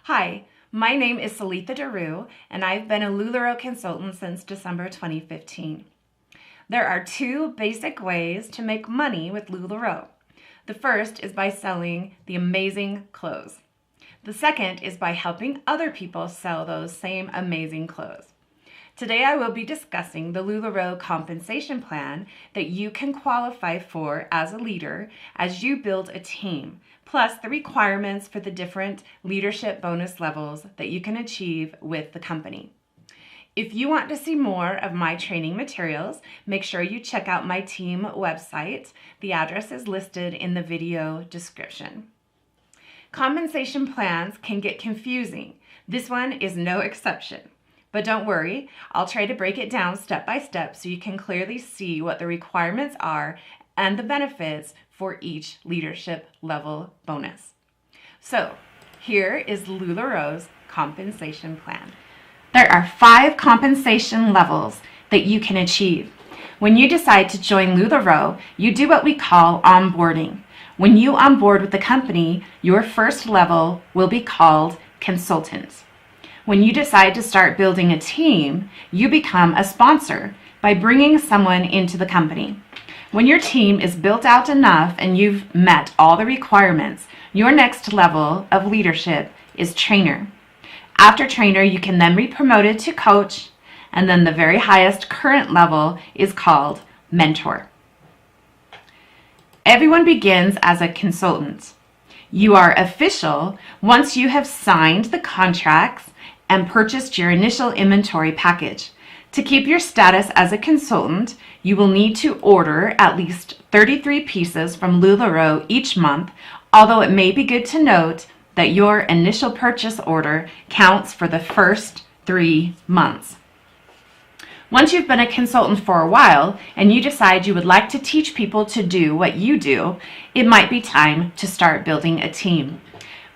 Hi, my name is Salitha Daru, and I've been a LuLaRoe consultant since December 2015. There are two basic ways to make money with LuLaRoe. The first is by selling the amazing clothes. The second is by helping other people sell those same amazing clothes. Today I will be discussing the LuLaRoe compensation plan that you can qualify for as a leader as you build a team, plus the requirements for the different leadership bonus levels that you can achieve with the company. If you want to see more of my training materials, make sure you check out my team website. The address is listed in the video description. Compensation plans can get confusing. This one is no exception. But don't worry, I'll try to break it down step by step so you can clearly see what the requirements are and the benefits for each leadership level bonus. So here is LuLaRoe's compensation plan. There are 5 compensation levels that you can achieve. When you decide to join LuLaRoe, you do what we call onboarding. When you onboard with the company, your first level will be called consultant. When you decide to start building a team, you become a sponsor by bringing someone into the company. When your team is built out enough and you've met all the requirements, your next level of leadership is trainer. After trainer, you can then be promoted to coach, and then the very highest current level is called mentor. Everyone begins as a consultant. You are official once you have signed the contracts and purchased your initial inventory package. To keep your status as a consultant, you will need to order at least 33 pieces from LuLaRoe each month, although it may be good to note that your initial purchase order counts for the first 3 months. Once you've been a consultant for a while and you decide you would like to teach people to do what you do, it might be time to start building a team.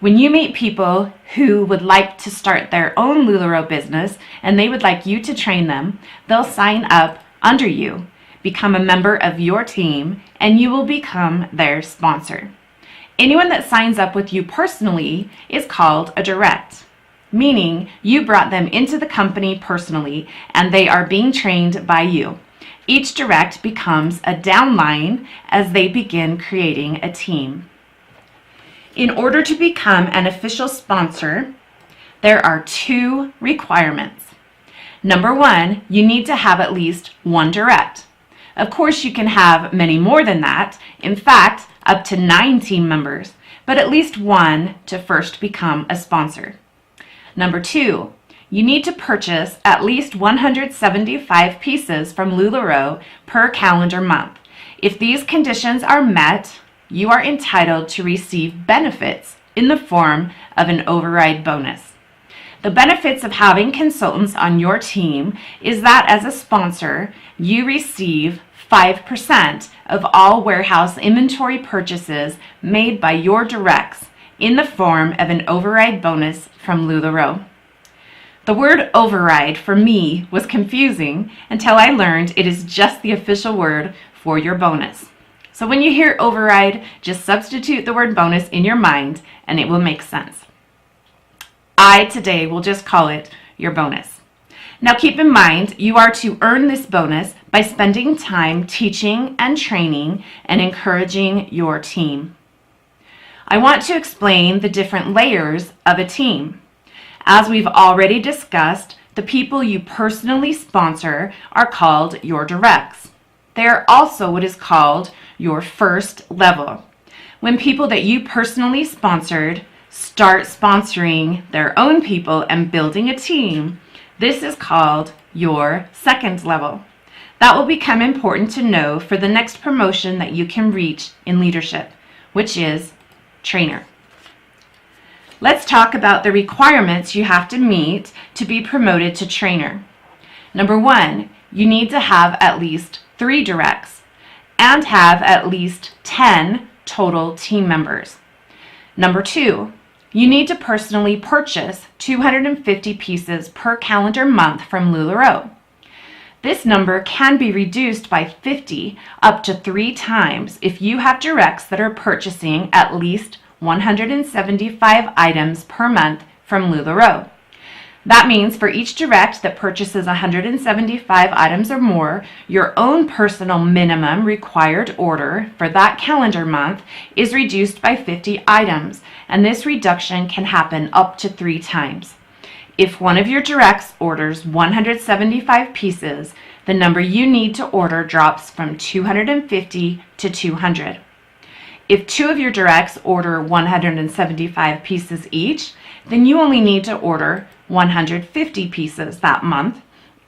When you meet people who would like to start their own LuLaRoe business and they would like you to train them, they'll sign up under you, become a member of your team, and you will become their sponsor. Anyone that signs up with you personally is called a direct, meaning you brought them into the company personally and they are being trained by you. Each direct becomes a downline as they begin creating a team. In order to become an official sponsor, there are 2 requirements. Number 1, you need to have at least 1 direct. Of course, you can have many more than that, in fact, up to 9 team members, but at least 1 to first become a sponsor. Number 2, you need to purchase at least 175 pieces from LuLaRoe per calendar month. If these conditions are met, you are entitled to receive benefits in the form of an override bonus. The benefits of having consultants on your team is that as a sponsor, you receive 5% of all warehouse inventory purchases made by your directs in the form of an override bonus from LuLaRoe. The word override for me was confusing until I learned it is just the official word for your bonus. So when you hear override, just substitute the word bonus in your mind and it will make sense. I today will just call it your bonus. Now keep in mind, you are to earn this bonus by spending time teaching and training and encouraging your team. I want to explain the different layers of a team. As we've already discussed, the people you personally sponsor are called your directs. They are also what is called your first level. When people that you personally sponsored start sponsoring their own people and building a team, this is called your second level. That will become important to know for the next promotion that you can reach in leadership, which is trainer. Let's talk about the requirements you have to meet to be promoted to trainer. Number 1, you need to have at least 3 directs and have at least 10 total team members. Number 2, you need to personally purchase 250 pieces per calendar month from LuLaRoe. This number can be reduced by 50 up to 3 times if you have directs that are purchasing at least 175 items per month from LuLaRoe. That means for each direct that purchases 175 items or more, your own personal minimum required order for that calendar month is reduced by 50 items, and this reduction can happen up to 3 times. If one of your directs orders 175 pieces, the number you need to order drops from 250 to 200. If 2 of your directs order 175 pieces each, then you only need to order 150 pieces that month.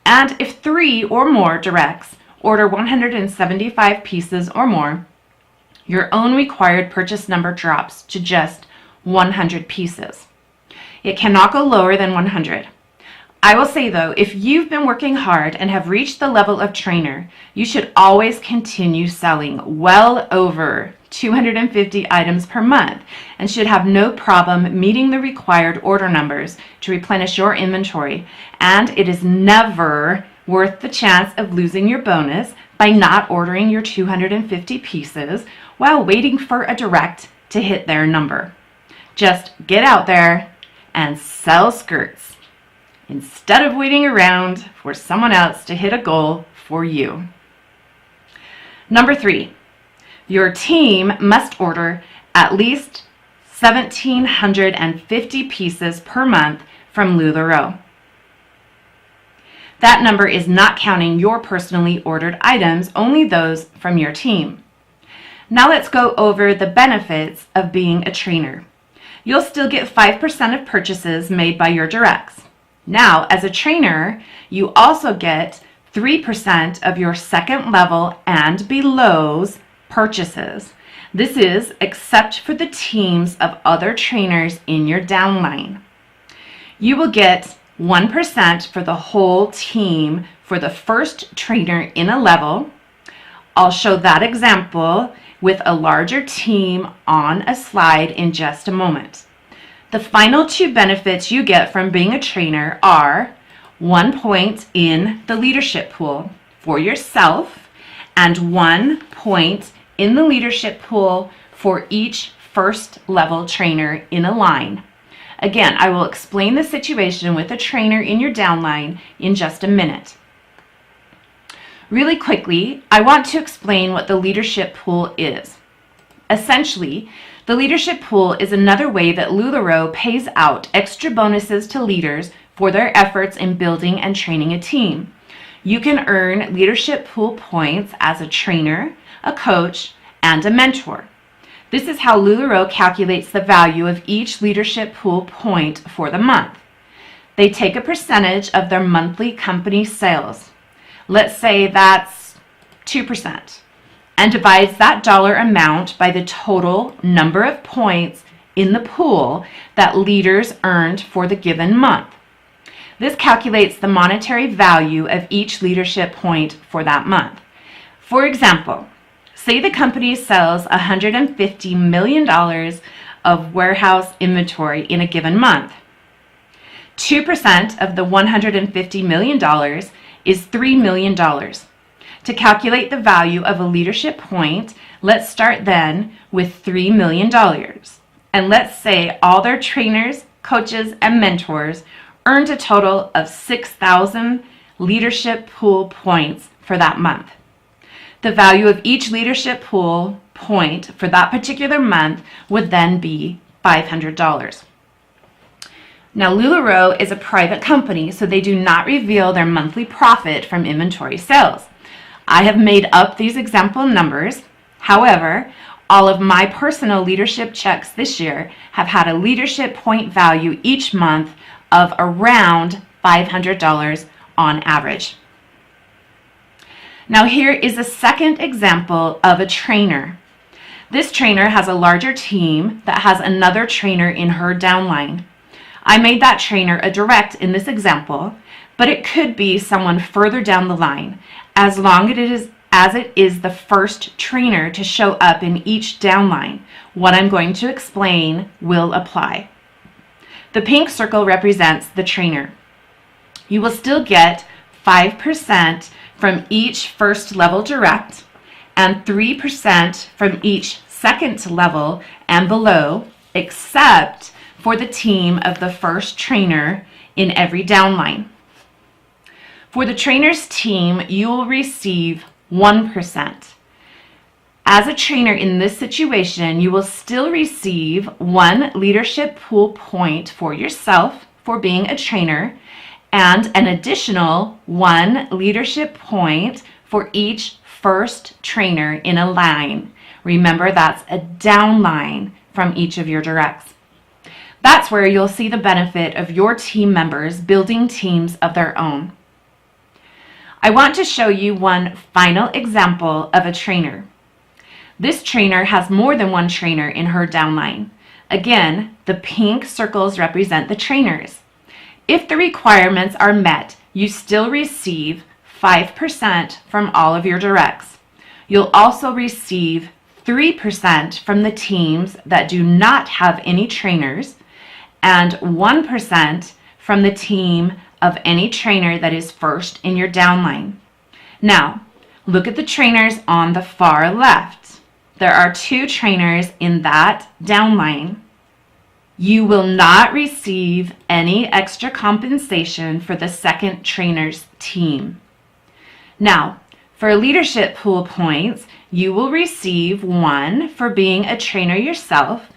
And if 3 or more directs order 175 pieces or more, your own required purchase number drops to just 100 pieces. It cannot go lower than 100. I will say though, if you've been working hard and have reached the level of trainer, you should always continue selling well over 250 items per month and should have no problem meeting the required order numbers to replenish your inventory. And it is never worth the chance of losing your bonus by not ordering your 250 pieces while waiting for a direct to hit their number. Just get out there and sell skirts instead of waiting around for someone else to hit a goal for you. Number 3, your team must order at least 1,750 pieces per month from LuLaRoe. That number is not counting your personally ordered items, only those from your team. Now let's go over the benefits of being a trainer. You'll still get 5% of purchases made by your directs. Now, as a trainer, you also get 3% of your second level and below's purchases. This is except for the teams of other trainers in your downline. You will get 1% for the whole team for the first trainer in a level. I'll show that example with a larger team on a slide in just a moment. The final 2 benefits you get from being a trainer are 1 point in the leadership pool for yourself and 1 point in the leadership pool for each first level trainer in a line. Again, I will explain the situation with a trainer in your downline in just a minute. Really quickly, I want to explain what the leadership pool is. Essentially, the leadership pool is another way that LuLaRoe pays out extra bonuses to leaders for their efforts in building and training a team. You can earn leadership pool points as a trainer, a coach, and a mentor. This is how LuLaRoe calculates the value of each leadership pool point for the month. They take a percentage of their monthly company sales. Let's say that's 2%. And divides that dollar amount by the total number of points in the pool that leaders earned for the given month. This calculates the monetary value of each leadership point for that month. For example, say the company sells $150 million of warehouse inventory in a given month. 2% of the $150 million is $3 million. To calculate the value of a leadership point, let's start then with $3 million. And let's say all their trainers, coaches, and mentors earned a total of 6,000 leadership pool points for that month. The value of each leadership pool point for that particular month would then be $500. Now, LuLaRoe is a private company, so they do not reveal their monthly profit from inventory sales. I have made up these example numbers. However, all of my personal leadership checks this year have had a leadership point value each month of around $500 on average. Now here is a second example of a trainer. This trainer has a larger team that has another trainer in her downline. I made that trainer a direct in this example, but it could be someone further down the line, as long as it is the first trainer to show up in each downline. What I'm going to explain will apply. The pink circle represents the trainer. You will still get 5% from each first level direct and 3% from each second level and below, except for the team of the first trainer in every downline. For the trainer's team, you will receive 1%. As a trainer in this situation, you will still receive 1 leadership pool point for yourself for being a trainer and an additional 1 leadership point for each first trainer in a line. Remember, that's a downline from each of your directs. That's where you'll see the benefit of your team members building teams of their own. I want to show you one final example of a trainer. This trainer has more than 1 trainer in her downline. Again, the pink circles represent the trainers. If the requirements are met, you still receive 5% from all of your directs. You'll also receive 3% from the teams that do not have any trainers and 1% from the team of any trainer that is first in your downline. Now, look at the trainers on the far left. There are 2 trainers in that downline. You will not receive any extra compensation for the second trainer's team. Now, for leadership pool points, you will receive 1 for being a trainer yourself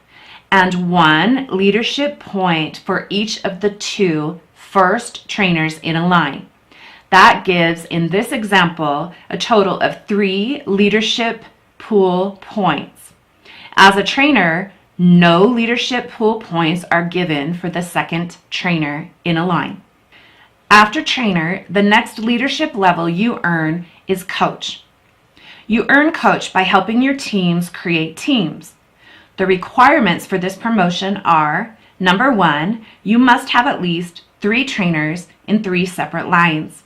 and 1 leadership point for each of the 2 first trainers in a line. That gives, in this example, a total of 3 leadership pool points. As a trainer, no leadership pool points are given for the second trainer in a line. After trainer, the next leadership level you earn is coach. You earn coach by helping your teams create teams. The requirements for this promotion are, number 1, you must have at least 3 trainers in 3 separate lines.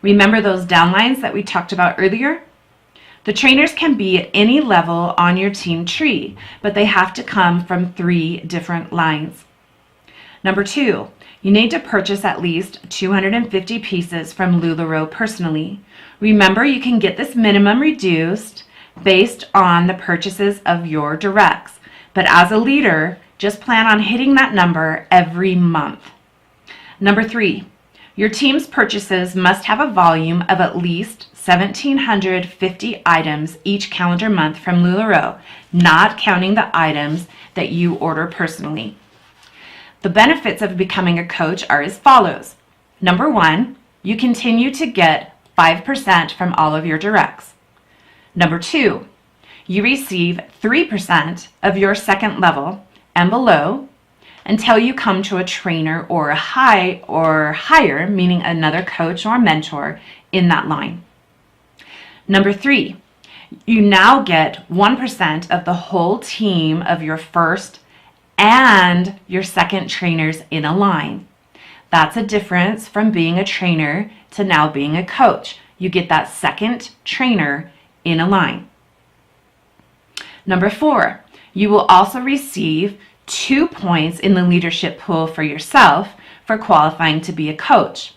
Remember those downlines that we talked about earlier? The trainers can be at any level on your team tree, but they have to come from 3 different lines. Number 2, you need to purchase at least 250 pieces from LuLaRoe personally. Remember, you can get this minimum reduced based on the purchases of your directs, but as a leader, just plan on hitting that number every month. Number 3, your team's purchases must have a volume of at least 1,750 items each calendar month from LuLaRoe, not counting the items that you order personally. The benefits of becoming a coach are as follows. Number 1, you continue to get 5% from all of your directs. Number 2, you receive 3% of your second level and below until you come to a trainer or higher, meaning another coach or mentor in that line. Number 3, you now get 1% of the whole team of your first and your second trainers in a line. That's a difference from being a trainer to now being a coach. You get that second trainer in a line. Number 4, you will also receive 2 points in the leadership pool for yourself for qualifying to be a coach.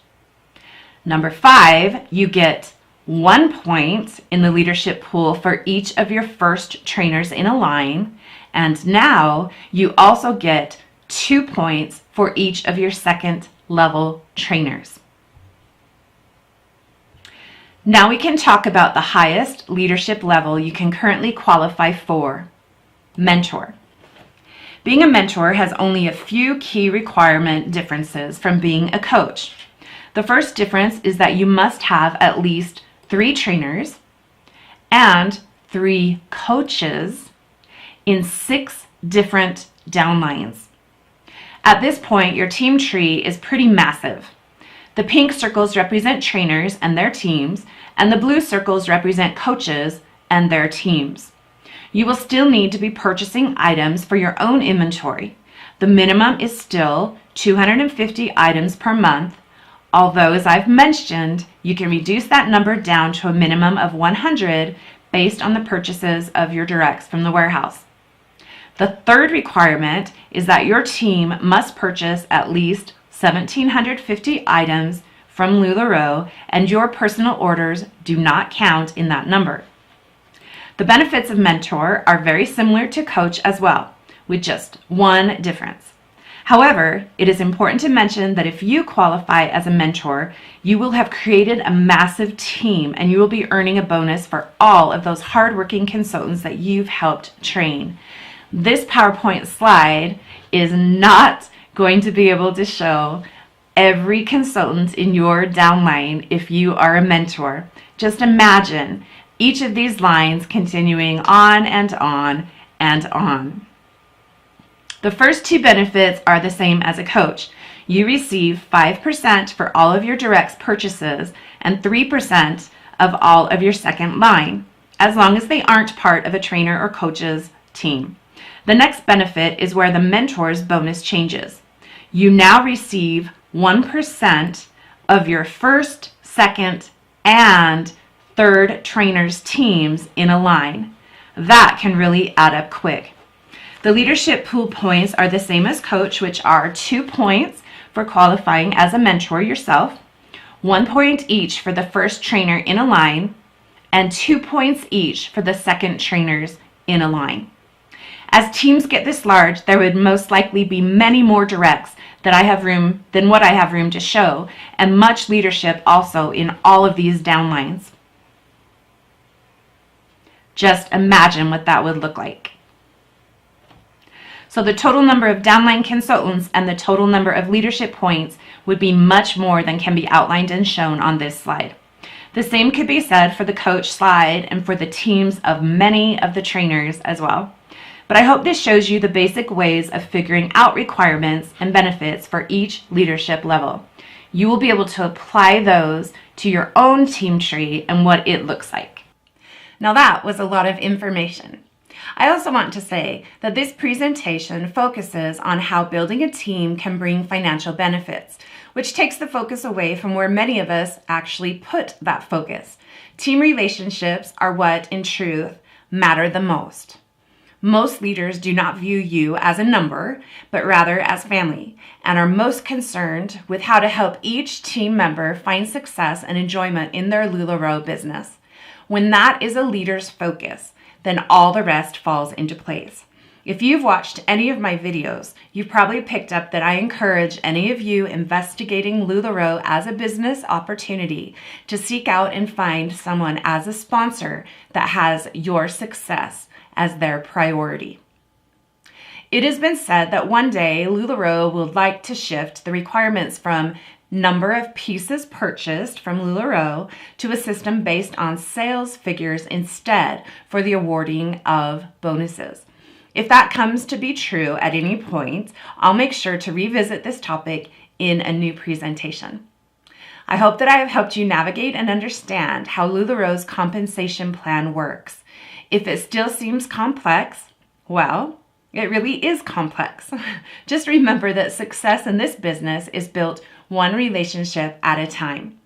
Number 5, you get 1 point in the leadership pool for each of your first trainers in a line, and now you also get 2 points for each of your second level trainers. Now we can talk about the highest leadership level you can currently qualify for, mentor. Being a mentor has only a few key requirement differences from being a coach. The first difference is that you must have at least 3 trainers and 3 coaches in 6 different downlines. At this point, your team tree is pretty massive. The pink circles represent trainers and their teams, and the blue circles represent coaches and their teams. You will still need to be purchasing items for your own inventory. The minimum is still 250 items per month, although, as I've mentioned, you can reduce that number down to a minimum of 100 based on the purchases of your directs from the warehouse. The third requirement is that your team must purchase at least 1,750 items from LuLaRoe, and your personal orders do not count in that number. The benefits of mentor are very similar to coach as well, with just one difference. However, it is important to mention that if you qualify as a mentor, you will have created a massive team and you will be earning a bonus for all of those hardworking consultants that you've helped train. This PowerPoint slide is not going to be able to show every consultant in your downline if you are a mentor. Just imagine each of these lines continuing on and on and on. The first two benefits are the same as a coach. You receive 5% for all of your direct purchases and 3% of all of your second line, as long as they aren't part of a trainer or coach's team. The next benefit is where the mentor's bonus changes. You now receive 1% of your first, second, and third trainer's teams in a line. That can really add up quick. The leadership pool points are the same as coach, which are 2 points for qualifying as a mentor yourself, 1 point each for the first trainer in a line, and 2 points each for the second trainers in a line. As teams get this large, there would most likely be many more directs than what I have room to show, and much leadership also in all of these downlines. Just imagine what that would look like. So the total number of downline consultants and the total number of leadership points would be much more than can be outlined and shown on this slide. The same could be said for the coach slide and for the teams of many of the trainers as well. But I hope this shows you the basic ways of figuring out requirements and benefits for each leadership level. You will be able to apply those to your own team tree and what it looks like. Now that was a lot of information. I also want to say that this presentation focuses on how building a team can bring financial benefits, which takes the focus away from where many of us actually put that focus. Team relationships are what, in truth, matter the most. Most leaders do not view you as a number, but rather as family, and are most concerned with how to help each team member find success and enjoyment in their LuLaRoe business. When that is a leader's focus, then all the rest falls into place. If you've watched any of my videos, you've probably picked up that I encourage any of you investigating LuLaRoe as a business opportunity to seek out and find someone as a sponsor that has your success as their priority. It has been said that one day LuLaRoe would like to shift the requirements from number of pieces purchased from LuLaRoe to a system based on sales figures instead for the awarding of bonuses. If that comes to be true at any point, I'll make sure to revisit this topic in a new presentation. I hope that I have helped you navigate and understand how LuLaRoe's compensation plan works. If it still seems complex, well, it really is complex. Just remember that success in this business is built one relationship at a time.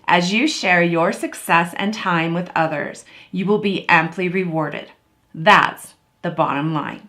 As you share your success and time with others, you will be amply rewarded. That's the bottom line.